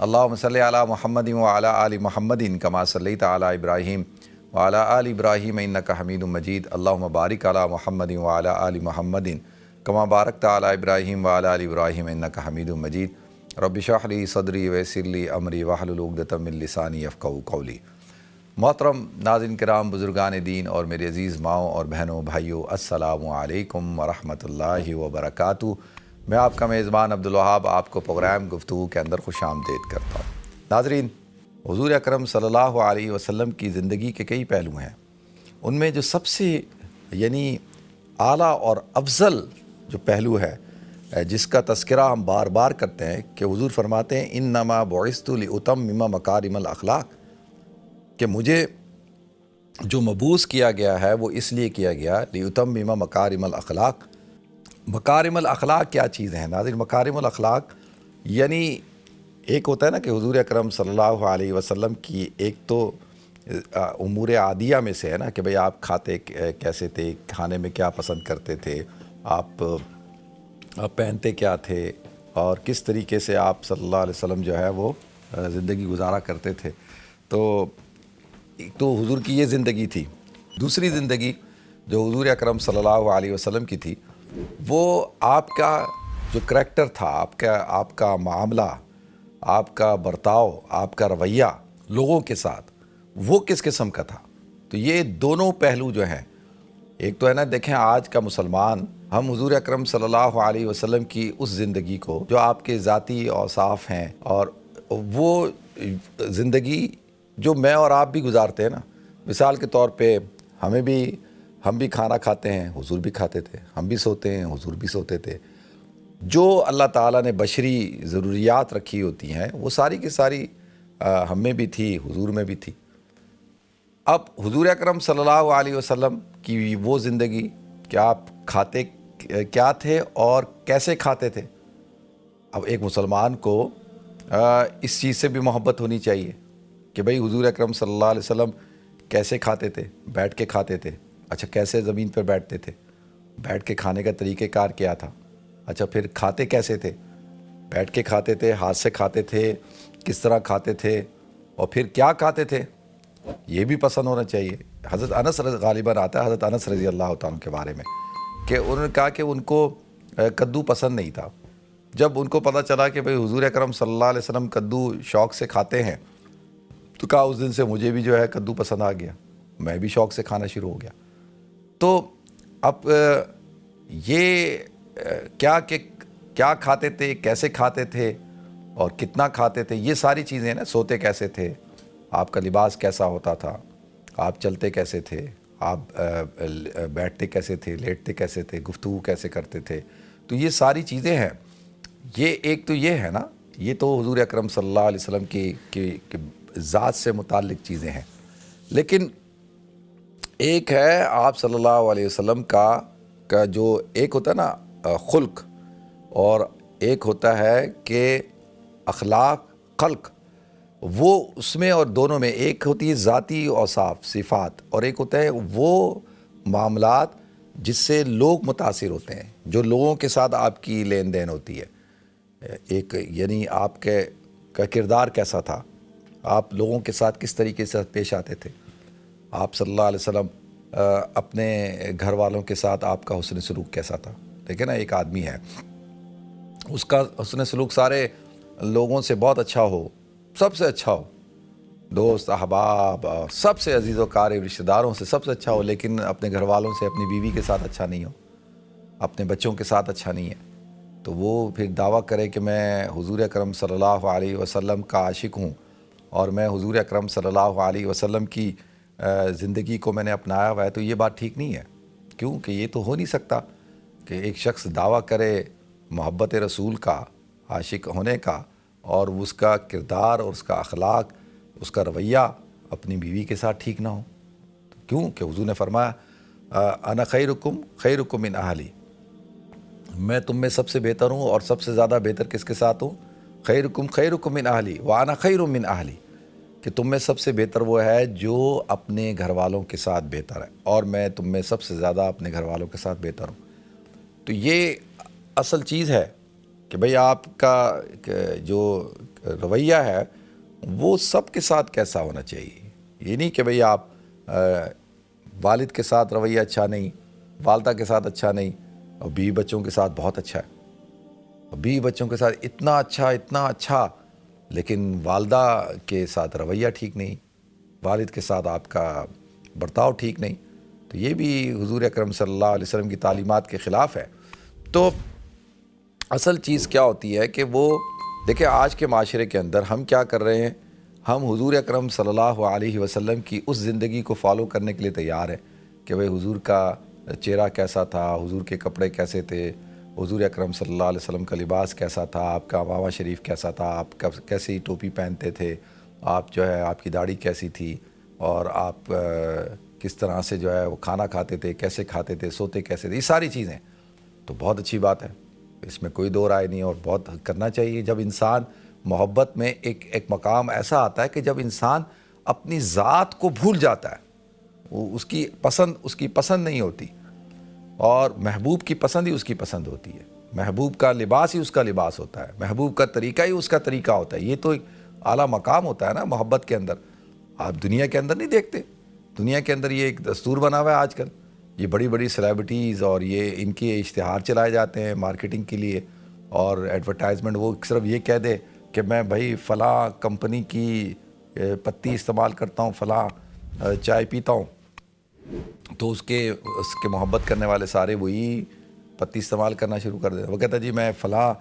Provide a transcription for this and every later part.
اللہم صلی علی محمد وعلی آل محمد کما صلیت علی ابراہیم وعلی آل ابراہیم انک حمید مجید اللہم بارک علی محمد وعلی آل محمد کما بارکت علی ابراہیم وعلی آل ابراہیم انک حمید مجید رب اشرح لی صدری ویسر لی امری واحلل عقدۃ من لسانی یفقہوا قولی۔ محترم ناظرین کرام، بزرگان دین اور میرے عزیز ماؤں اور بہنوں بھائیوں، السلام علیکم ورحمۃ اللہ وبرکاتہ۔ میں آپ کا میزبان عبدالوہاب آپ کو پروگرام گفتگو کے اندر خوش آمدید کرتا ہوں۔ ناظرین، حضور اکرم صلی اللہ علیہ وسلم کی زندگی کے کئی پہلو ہیں، ان میں جو سب سے اعلیٰ اور افضل جو پہلو ہے جس کا تذکرہ ہم بار بار کرتے ہیں کہ حضور فرماتے ہیں انما بعثت لاتمم مکارم الاخلاق، کہ مجھے جو مبعوث کیا گیا ہے وہ اس لیے کیا گیا لاتمم مکارم الاخلاق۔ مکارم الاخلاق کیا چیز ہیں ناظرین؟ مکارم الاخلاق یعنی ایک ہوتا ہے نا کہ حضور اکرم صلی اللہ علیہ وسلم کی ایک تو امور عادیہ میں سے ہے نا کہ بھئی آپ کھاتے کیسے تھے، کھانے میں کیا پسند کرتے تھے، آپ پہنتے کیا تھے، اور کس طریقے سے آپ صلی اللہ علیہ وسلم جو ہے وہ زندگی گزارا کرتے تھے۔ تو حضور کی یہ زندگی تھی۔ دوسری زندگی جو حضور اکرم صلی اللہ علیہ وسلم کی تھی، وہ آپ کا جو کریکٹر تھا، آپ کا معاملہ، آپ کا برتاؤ، آپ کا رویہ لوگوں کے ساتھ، وہ کس قسم کا تھا۔ تو یہ دونوں پہلو جو ہیں، ایک تو ہے نا، دیکھیں آج کا مسلمان، ہم حضور اکرم صلی اللہ علیہ وسلم کی اس زندگی کو جو آپ کے ذاتی اوصاف ہیں اور وہ زندگی جو میں اور آپ بھی گزارتے ہیں نا، مثال کے طور پہ ہم بھی کھانا کھاتے ہیں، حضور بھی کھاتے تھے، ہم بھی سوتے ہیں، حضور بھی سوتے تھے۔ جو اللہ تعالیٰ نے بشری ضروریات رکھی ہوتی ہیں وہ ساری کی ساری ہم میں بھی تھی، حضور میں بھی تھی۔ اب حضور اکرم صلی اللہ علیہ وسلم کی وہ زندگی کہ آپ کھاتے کیا تھے اور کیسے کھاتے تھے۔ اب ایک مسلمان کو اس چیز سے بھی محبت ہونی چاہیے کہ بھئی حضور اکرم صلی اللہ علیہ وسلم کیسے کھاتے تھے، بیٹھ کے کھاتے تھے، اچھا کیسے زمین پر بیٹھتے تھے، بیٹھ کے کھانے کا طریقہ کار کیا تھا، اچھا پھر کھاتے کیسے تھے، بیٹھ کے کھاتے تھے، ہاتھ سے کھاتے تھے، کس طرح کھاتے تھے، اور پھر کیا کھاتے تھے، یہ بھی پسند ہونا چاہیے۔ حضرت انس غالباً آتا ہے حضرت انس رضی اللہ تعالیٰ کے بارے میں کہ انہوں نے کہا کہ ان کو کدو پسند نہیں تھا۔ جب ان کو پتہ چلا کہ بھئی حضور اکرم صلی اللہ علیہ وسلم کدو شوق سے کھاتے ہیں، تو کہا اس دن سے مجھے بھی جو ہے کدو پسند آ گیا، میں بھی شوق سے کھانا شروع ہو گیا۔ تو اب یہ کیا کھاتے تھے، کیسے کھاتے تھے اور کتنا کھاتے تھے، یہ ساری چیزیں نا، سوتے کیسے تھے، آپ کا لباس کیسا ہوتا تھا، آپ چلتے کیسے تھے، آپ بیٹھتے کیسے تھے، لیٹتے کیسے تھے، گفتگو کیسے کرتے تھے، تو یہ ساری چیزیں ہیں۔ یہ ایک تو یہ ہے نا، یہ تو حضور اکرم صلی اللہ علیہ وسلم کی ذات سے متعلق چیزیں ہیں۔ لیکن ایک ہے آپ صلی اللہ علیہ وسلم کا جو ایک ہوتا ہے نا خلق، اور ایک ہوتا ہے کہ اخلاق خلق، وہ اس میں اور دونوں میں ایک ہوتی ہے ذاتی اوصاف صفات، اور ایک ہوتا ہے وہ معاملات جس سے لوگ متاثر ہوتے ہیں، جو لوگوں کے ساتھ آپ کی لین دین ہوتی ہے۔ ایک یعنی آپ کا کردار کیسا تھا، آپ لوگوں کے ساتھ کس طریقے سے پیش آتے تھے، آپ صلی اللہ علیہ وسلم اپنے گھر والوں کے ساتھ آپ کا حسن سلوک کیسا تھا۔ دیکھیں نا، ایک آدمی ہے، اس کا حسن سلوک سارے لوگوں سے بہت اچھا ہو، سب سے اچھا ہو، دوست احباب سب سے عزیز و قریب رشتہ داروں سے سب سے اچھا ہو، لیکن اپنے گھر والوں سے، اپنی بیوی کے ساتھ اچھا نہیں ہو، اپنے بچوں کے ساتھ اچھا نہیں ہے، تو وہ پھر دعویٰ کرے کہ میں حضور اکرم صلی اللہ علیہ وسلم کا عاشق ہوں اور میں حضور اکرم صلی اللہ علیہ وسلم کی زندگی کو میں نے اپنایا ہوا ہے، تو یہ بات ٹھیک نہیں ہے۔ کیوں کہ یہ تو ہو نہیں سکتا کہ ایک شخص دعویٰ کرے محبت رسول کا، عاشق ہونے کا، اور اس کا کردار اور اس کا اخلاق، اس کا رویہ اپنی بیوی کے ساتھ ٹھیک نہ ہو۔ کیوں کہ حضور نے فرمایا انا خیرکم من اہلی، میں تم میں سب سے بہتر ہوں، اور سب سے زیادہ بہتر کس کے ساتھ ہوں؟ خیرکم من اہلی وانا خیر من اہلی، کہ تم میں سب سے بہتر وہ ہے جو اپنے گھر والوں کے ساتھ بہتر ہے، اور میں تم میں سب سے زیادہ اپنے گھر والوں کے ساتھ بہتر ہوں۔ تو یہ اصل چیز ہے کہ بھئی آپ کا جو رویہ ہے وہ سب کے ساتھ کیسا ہونا چاہیے. یہ نہیں کہ بھئی آپ والد کے ساتھ رویہ اچھا نہیں, والدہ کے ساتھ اچھا نہیں, اور بیوی بچوں کے ساتھ بہت اچھا ہے, اور بیوی بچوں کے ساتھ اتنا اچھا, لیکن والدہ کے ساتھ رویہ ٹھیک نہیں, والد کے ساتھ آپ کا برتاؤ ٹھیک نہیں, تو یہ بھی حضور اکرم صلی اللہ علیہ وسلم کی تعلیمات کے خلاف ہے. تو اصل چیز کیا ہوتی ہے کہ وہ دیکھیں آج کے معاشرے کے اندر ہم کیا کر رہے ہیں, ہم حضور اکرم صلی اللہ علیہ وسلم کی اس زندگی کو فالو کرنے کے لیے تیار ہیں کہ بھئی حضور کا چہرہ کیسا تھا, حضور کے کپڑے کیسے تھے, حضور اکرم صلی اللہ علیہ وسلم کا لباس کیسا تھا, آپ کا عمامہ شریف کیسا تھا, آپ کیسی ٹوپی پہنتے تھے, آپ جو ہے آپ کی داڑھی کیسی تھی, اور آپ کس طرح سے جو ہے وہ کھانا کھاتے تھے, کیسے کھاتے تھے, سوتے کیسے تھے, یہ ساری چیزیں تو بہت اچھی بات ہے, اس میں کوئی دو رائے نہیں, اور بہت کرنا چاہیے. جب انسان محبت میں ایک مقام ایسا آتا ہے کہ جب انسان اپنی ذات کو بھول جاتا ہے, وہ اس کی پسند نہیں ہوتی, اور محبوب کی پسند ہی اس کی پسند ہوتی ہے, محبوب کا لباس ہی اس کا لباس ہوتا ہے, محبوب کا طریقہ ہی اس کا طریقہ ہوتا ہے. یہ تو ایک اعلیٰ مقام ہوتا ہے نا محبت کے اندر. آپ دنیا کے اندر نہیں دیکھتے, دنیا کے اندر یہ ایک دستور بنا ہوا ہے آج کل, یہ بڑی بڑی سیلیبریٹیز اور یہ ان کے اشتہار چلائے جاتے ہیں مارکیٹنگ کے لیے اور ایڈورٹائزمنٹ. وہ صرف یہ کہہ دے کہ میں بھائی فلاں کمپنی کی پتی استعمال کرتا ہوں, فلاں چائے پیتا ہوں, تو اس کے محبت کرنے والے سارے وہی پتی استعمال کرنا شروع کر دیتے. وہ کہتا ہے جی میں فلاں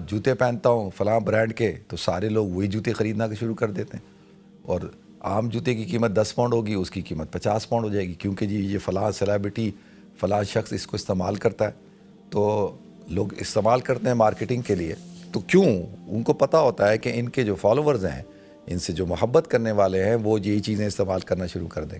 جوتے پہنتا ہوں فلاں برانڈ کے, تو سارے لوگ وہی جوتے خریدنا شروع کر دیتے ہیں, اور عام جوتے کی قیمت 10 پاؤنڈ ہوگی, اس کی قیمت 50 پاؤنڈ ہو جائے گی, کیونکہ جی یہ فلاں سیلیبریٹی فلاں شخص اس کو استعمال کرتا ہے. تو لوگ استعمال کرتے ہیں مارکیٹنگ کے لیے, تو کیوں ان کو پتہ ہوتا ہے کہ ان کے جو فالوورز ہیں, ان سے جو محبت کرنے والے ہیں, وہ یہی چیزیں استعمال کرنا شروع کر دیں.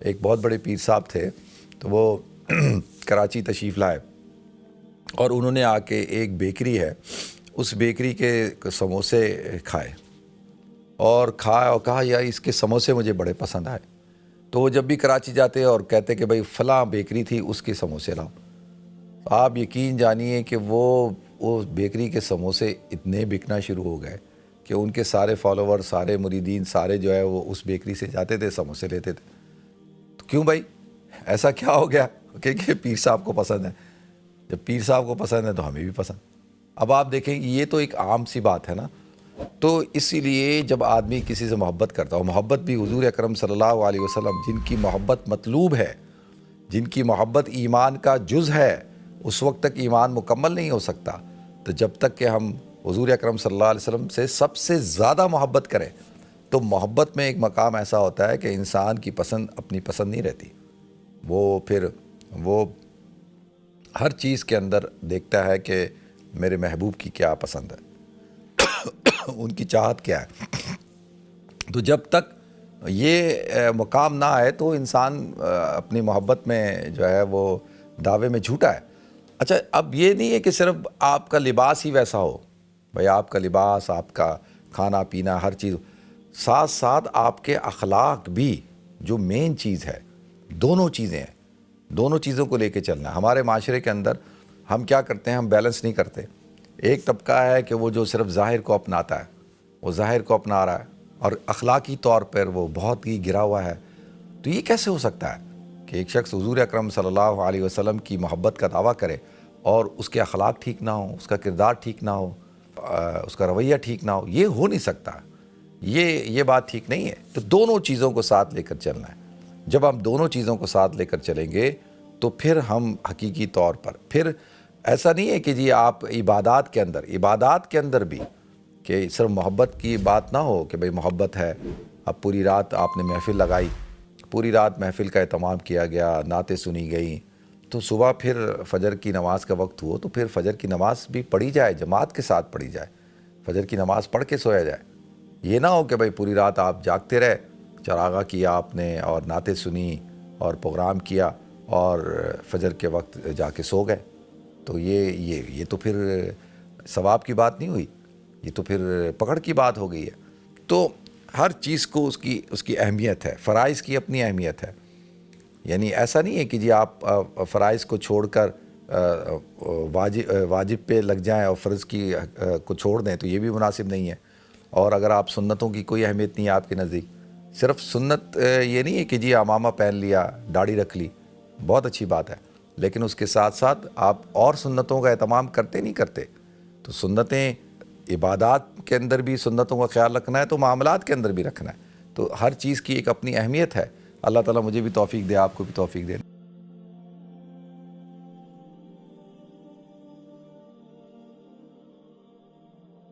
ایک بہت بڑے پیر صاحب تھے, تو وہ کراچی تشریف لائے, اور انہوں نے آ کے ایک بیکری ہے, اس بیکری کے سموسے کھائے, اور کہا یار اس کے سموسے مجھے بڑے پسند آئے. تو وہ جب بھی کراچی جاتے اور کہتے کہ بھائی فلاں بیکری تھی اس کے سموسے لاؤ, آپ یقین جانیے کہ وہ بیکری کے سموسے اتنے بکنا شروع ہو گئے کہ ان کے سارے فالوور, سارے مریدین, سارے جو ہے وہ اس بیکری سے جاتے تھے, سموسے لیتے تھے. تو کیوں بھائی ایسا کیا ہو گیا کہ پیر صاحب کو پسند ہے, جب پیر صاحب کو پسند ہے تو ہمیں بھی پسند. اب آپ دیکھیں یہ تو ایک عام سی بات ہے نا. تو اسی لیے جب آدمی کسی سے محبت کرتا ہو, محبت بھی حضور اکرم صلی اللہ علیہ وسلم جن کی محبت مطلوب ہے, جن کی محبت ایمان کا جز ہے, اس وقت تک ایمان مکمل نہیں ہو سکتا. تو جب تک کہ ہم حضور اکرم صلی اللہ علیہ وسلم سے سب سے زیادہ محبت کریں, تو محبت میں ایک مقام ایسا ہوتا ہے کہ انسان کی پسند اپنی پسند نہیں رہتی, وہ پھر وہ ہر چیز کے اندر دیکھتا ہے کہ میرے محبوب کی کیا پسند ہے, ان کی چاہت کیا ہے. تو جب تک یہ مقام نہ آئے تو انسان اپنی محبت میں جو ہے وہ دعوے میں جھوٹا ہے. اچھا اب یہ نہیں ہے کہ صرف آپ کا لباس ہی ویسا ہو, بھائی آپ کا لباس, آپ کا کھانا پینا, ہر چیز, ساتھ ساتھ آپ کے اخلاق بھی جو مین چیز ہے, دونوں چیزیں ہیں, دونوں چیزوں کو لے کے چلنا ہے. ہمارے معاشرے کے اندر ہم کیا کرتے ہیں, ہم بیلنس نہیں کرتے. ایک طبقہ ہے کہ وہ جو صرف ظاہر کو اپناتا ہے, وہ ظاہر کو اپنا رہا ہے, اور اخلاقی طور پر وہ بہت ہی گرا ہوا ہے. تو یہ کیسے ہو سکتا ہے کہ ایک شخص حضور اکرم صلی اللہ علیہ وسلم کی محبت کا دعویٰ کرے اور اس کے اخلاق ٹھیک نہ ہو, اس کا کردار ٹھیک نہ ہو, اس کا رویہ ٹھیک نہ ہو؟ یہ ہو نہیں سکتا, یہ بات ٹھیک نہیں ہے. تو دونوں چیزوں کو ساتھ لے کر چلنا ہے. جب ہم دونوں چیزوں کو ساتھ لے کر چلیں گے تو پھر ہم حقیقی طور پر, پھر ایسا نہیں ہے کہ جی آپ عبادات کے اندر بھی کہ صرف محبت کی بات نہ ہو کہ بھئی محبت ہے, اب پوری رات آپ نے محفل لگائی, پوری رات محفل کا اہتمام کیا گیا, نعتیں سنی گئیں, تو صبح پھر فجر کی نماز کا وقت ہو تو پھر فجر کی نماز بھی پڑھی جائے, جماعت کے ساتھ پڑھی جائے, فجر کی نماز پڑھ کے سویا جائے. یہ نہ ہو کہ بھئی پوری رات آپ جاگتے رہے, چراغاں کیا آپ نے اور نعتیں سنی اور پروگرام کیا اور فجر کے وقت جا کے سو گئے. تو یہ تو پھر ثواب کی بات نہیں ہوئی, یہ تو پھر پکڑ کی بات ہو گئی ہے. تو ہر چیز کو اس کی اہمیت ہے, فرائض کی اپنی اہمیت ہے. یعنی ایسا نہیں ہے کہ جی آپ فرائض کو چھوڑ کر واجب پہ لگ جائیں اور فرض کو چھوڑ دیں, تو یہ بھی مناسب نہیں ہے. اور اگر آپ سنتوں کی کوئی اہمیت نہیں ہے آپ کے نزدیک، صرف سنت یہ نہیں ہے کہ جی عمامہ پہن لیا، داڑھی رکھ لی، بہت اچھی بات ہے، لیکن اس کے ساتھ ساتھ آپ اور سنتوں کا اہتمام کرتے نہیں کرتے؟ تو سنتیں عبادات کے اندر بھی سنتوں کا خیال رکھنا ہے، تو معاملات کے اندر بھی رکھنا ہے، تو ہر چیز کی ایک اپنی اہمیت ہے۔ اللہ تعالیٰ مجھے بھی توفیق دے، آپ کو بھی توفیق دے۔